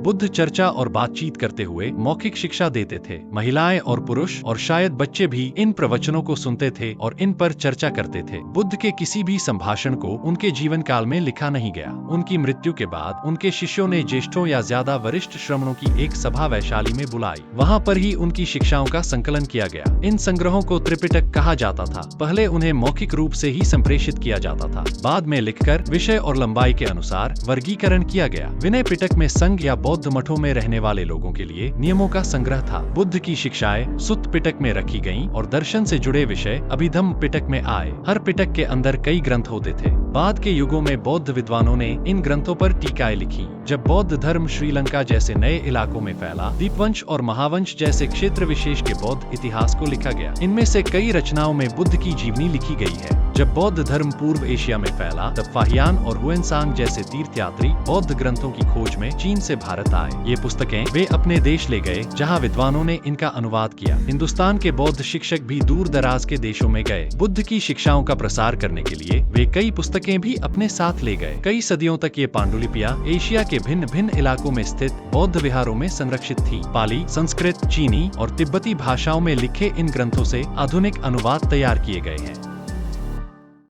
बुद्ध चर्चा और बातचीत करते हुए मौखिक शिक्षा देते थे। महिलाएं और पुरुष और शायद बच्चे भी इन प्रवचनों को सुनते थे और इन पर चर्चा करते थे। बुद्ध के किसी भी संभाषण को उनके जीवन काल में लिखा नहीं गया। उनकी मृत्यु के बाद उनके शिष्यों ने ज्येष्ठों या ज्यादा वरिष्ठ श्रमणों की एक सभा वैशाली में बुलाई। वहाँ पर ही उनकी शिक्षाओं का संकलन किया गया। इन संग्रहों को त्रिपिटक कहा जाता था। पहले उन्हें मौखिक रूप से ही संप्रेषित किया जाता था, बाद में लिखकर विषय और लंबाई के अनुसार वर्गीकरण किया गया। विनय पिटक में संघ या बौद्ध मठों में रहने वाले लोगों के लिए नियमों का संग्रह था। बुद्ध की शिक्षाएं सुत्त पिटक में रखी गईं और दर्शन से जुड़े विषय अभिधम्म पिटक में आए। हर पिटक के अंदर कई ग्रंथ होते थे। बाद के युगों में बौद्ध विद्वानों ने इन ग्रंथों पर टीकाएं लिखी। जब बौद्ध धर्म श्रीलंका जैसे नए इलाकों में फैला, दीपवंश और महावंश जैसे क्षेत्र विशेष के बौद्ध इतिहास को लिखा गया। इनमें से कई रचनाओं में बुद्ध की जीवनी लिखी गई है। जब बौद्ध धर्म पूर्व एशिया में फैला, तब फाहियान और हुएनसांग जैसे तीर्थयात्री बौद्ध ग्रंथों की खोज में चीन से भारत आए। ये पुस्तकें वे अपने देश ले गए, जहाँ विद्वानों ने इनका अनुवाद किया। हिंदुस्तान के बौद्ध शिक्षक भी दूर दराज के देशों में गए। बुद्ध की शिक्षाओं का प्रसार करने के लिए वे कई पुस्तकें भी अपने साथ ले गए। कई सदियों तक ये पांडुलिपियां एशिया के भिन्न भिन्न इलाकों में स्थित बौद्ध विहारों में संरक्षित थी। पाली, संस्कृत, चीनी और तिब्बती भाषाओं में लिखे इन ग्रंथों से आधुनिक अनुवाद तैयार किए गए हैं।